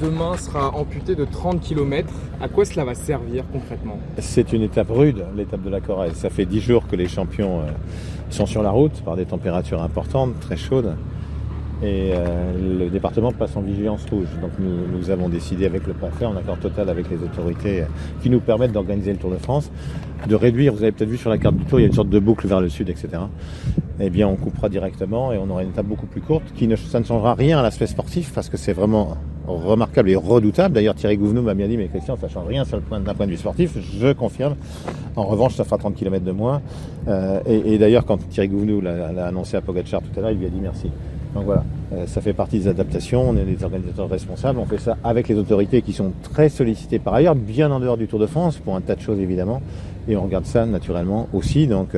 Demain sera amputé de 30 km. À quoi cela va servir concrètement? C'est une étape rude, l'étape de la Corrèze. Ça fait 10 jours que les champions sont sur la route par des températures importantes, très chaudes. Et le département passe en vigilance rouge. Donc nous avons décidé avec le préfet, en accord total avec les autorités qui nous permettent d'organiser le Tour de France, de réduire, vous avez peut-être vu sur la carte du Tour, il y a une sorte de boucle vers le sud, etc. Eh bien on coupera directement et on aura une étape beaucoup plus courte. Ça ne changera rien à l'aspect sportif parce que c'est vraiment remarquable et redoutable. D'ailleurs Thierry Gouvenou m'a bien dit, mais Christian, ça ne change rien d'un point de vue sportif. Je confirme. En revanche, ça fera 30 km de moins. Et d'ailleurs, quand Thierry Gouvenou l'a annoncé à Pogacar tout à l'heure, il lui a dit merci. Donc voilà, ça fait partie des adaptations, on est des organisateurs responsables, on fait ça avec les autorités qui sont très sollicitées par ailleurs, bien en dehors du Tour de France, pour un tas de choses évidemment, et on regarde ça naturellement aussi, donc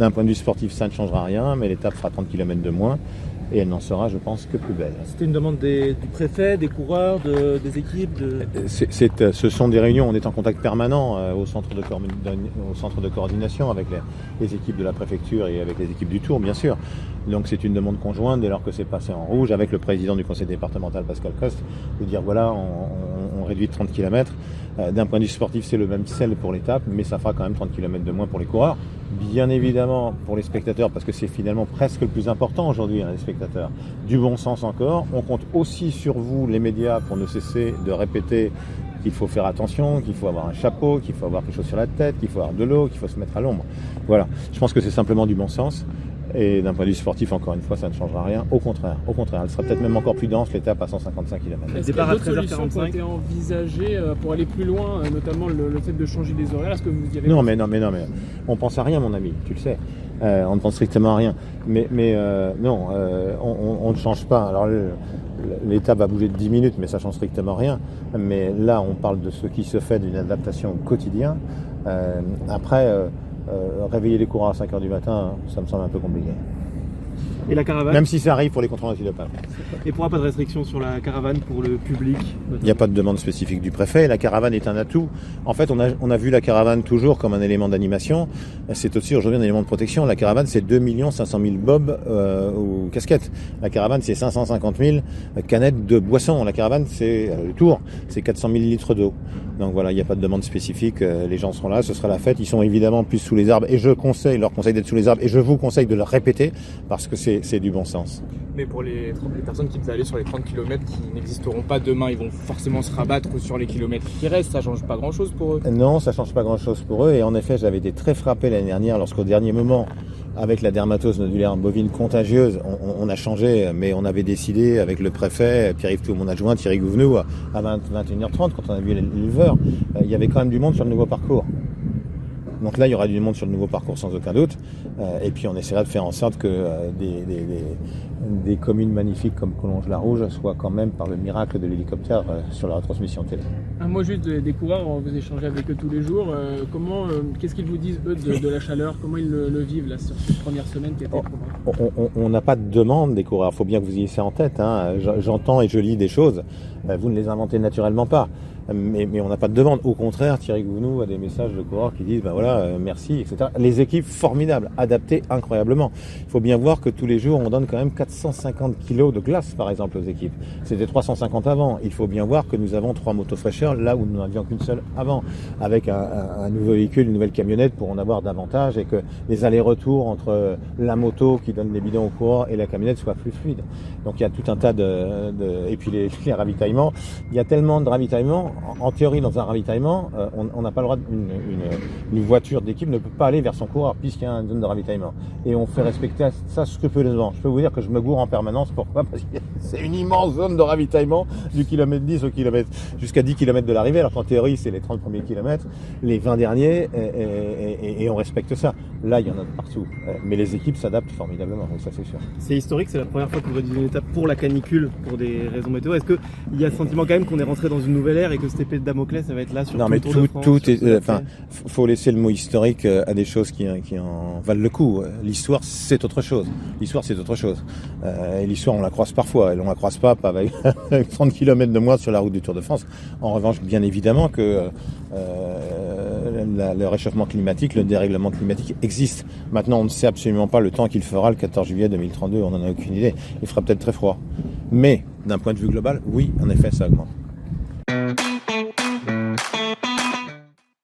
d'un point de vue sportif ça ne changera rien, mais l'étape fera 30 km de moins, et elle n'en sera, je pense, que plus belle. C'était une demande du préfet, des coureurs, des équipes Ce sont des réunions, on est en contact permanent au centre de coordination avec les équipes de la préfecture et avec les équipes du Tour, bien sûr. Donc c'est une demande conjointe, dès lors que c'est passé en rouge, avec le président du conseil départemental, Pascal Coste, de dire voilà, on réduit de 30 km. D'un point de vue sportif, c'est le même sel pour l'étape, mais ça fera quand même 30 km de moins pour les coureurs. Bien évidemment pour les spectateurs, parce que c'est finalement presque le plus important aujourd'hui, les spectateurs. Du bon sens encore. On compte aussi sur vous, les médias, pour ne cesser de répéter qu'il faut faire attention, qu'il faut avoir un chapeau, qu'il faut avoir quelque chose sur la tête, qu'il faut avoir de l'eau, qu'il faut se mettre à l'ombre. Voilà. Je pense que c'est simplement du bon sens. Et d'un point de vue sportif, encore une fois, ça ne changera rien. Au contraire, elle sera peut-être même encore plus dense, l'étape à 155 km. Est-ce qu'il y a d'autres solutions qui ont été envisagées pour aller plus loin, notamment le fait de changer les horaires? Est-ce que vous y avez non, mais on pense à rien, mon ami, tu le sais. On ne pense strictement à rien. Mais non, on ne change pas. Alors l'étape va bouger de 10 minutes, mais ça ne change strictement rien. Mais là, on parle de ce qui se fait d'une adaptation au quotidien. Après, réveiller les coureurs à 5h du matin, ça me semble un peu compliqué. Et la caravane? Même si ça arrive pour les contrôles antidopage. Et pourquoi pas de restriction sur la caravane pour le public? Il n'y a pas de demande spécifique du préfet. La caravane est un atout. En fait, on a vu la caravane toujours comme un élément d'animation. C'est aussi aujourd'hui un élément de protection. La caravane, c'est 2 500 000 bobs ou casquettes. La caravane, c'est 550 000 canettes de boissons. La caravane, c'est le Tour, c'est 400 000 litres d'eau. Donc voilà, il n'y a pas de demande spécifique. Les gens seront là, ce sera la fête. Ils sont évidemment plus sous les arbres. Et leur conseille d'être sous les arbres. Et je vous conseille de le répéter parce que c'est du bon sens. Mais pour les personnes qui veulent aller sur les 30 km qui n'existeront pas demain, ils vont forcément se rabattre sur les kilomètres qui restent, ça ne change pas grand-chose pour eux? Non, ça ne change pas grand-chose pour eux. Et en effet, j'avais été très frappé l'année dernière lorsqu'au dernier moment, avec la dermatose nodulaire bovine contagieuse, on a changé, mais on avait décidé avec le préfet, Pierre-Yves Tout, mon adjoint, Thierry Gouvenou, à 21h30, quand on a vu l'éleveur, il y avait quand même du monde sur le nouveau parcours. Donc là, il y aura du monde sur le nouveau parcours sans aucun doute. Et puis on essaiera de faire en sorte que des communes magnifiques comme Collonges-la-Rouge soient quand même, par le miracle de l'hélicoptère, sur la retransmission télé. Un mot juste des coureurs, vous échangez avec eux tous les jours. Qu'est-ce qu'ils vous disent, eux, de la chaleur? Comment ils le vivent là, sur cette première semaine qui a été éprouvante? On n'a pas de demande des coureurs. Il faut bien que vous ayez ça en tête. Hein. J'entends et je lis des choses. Vous ne les inventez naturellement pas. Mais on n'a pas de demande. Au contraire, Thierry Gouvenou a des messages de coureurs qui disent merci, etc. Les équipes formidables, adaptées incroyablement. Il faut bien voir que tous les jours, on donne quand même 450 kilos de glace, par exemple, aux équipes. C'était 350 avant. Il faut bien voir que nous avons 3 motos fraîcheurs, là où nous n'en avions qu'une seule avant, avec un nouveau véhicule, une nouvelle camionnette pour en avoir davantage et que les allers-retours entre la moto qui donne les bidons aux coureurs et la camionnette soient plus fluides. Donc il y a tout un tas et puis les ravitaillements. Il y a tellement de ravitaillements. En théorie, dans un ravitaillement, on n'a pas le droit, une voiture d'équipe ne peut pas aller vers son coureur puisqu'il y a une zone de ravitaillement. Et on fait respecter ça scrupuleusement. Je peux vous dire que je me gourre en permanence. Pourquoi? Parce que c'est une immense zone de ravitaillement du kilomètre 10 au kilomètre, jusqu'à 10 km de l'arrivée, alors qu'en théorie, c'est les 30 premiers kilomètres, les 20 derniers, et on respecte ça. Là, il y en a partout. Mais les équipes s'adaptent formidablement, ça c'est sûr. C'est historique, c'est la première fois que vous réduisez une étape pour la canicule, pour des raisons météo. Est-ce qu'il y a le sentiment quand même qu'on est rentré dans une nouvelle ère et que cette épée de Damoclès, ça va être là sur le Tour de France? Faut laisser le mot historique à des choses qui en valent le coup. L'histoire, c'est autre chose. Et l'histoire, on la croise parfois. Et on la croise pas avec 30 km de moins sur la route du Tour de France. En revanche, bien évidemment que le réchauffement climatique, le dérèglement climatique existe. Maintenant, on ne sait absolument pas le temps qu'il fera le 14 juillet 2032. On n'en a aucune idée. Il fera peut-être très froid. Mais, d'un point de vue global, oui, en effet, ça augmente.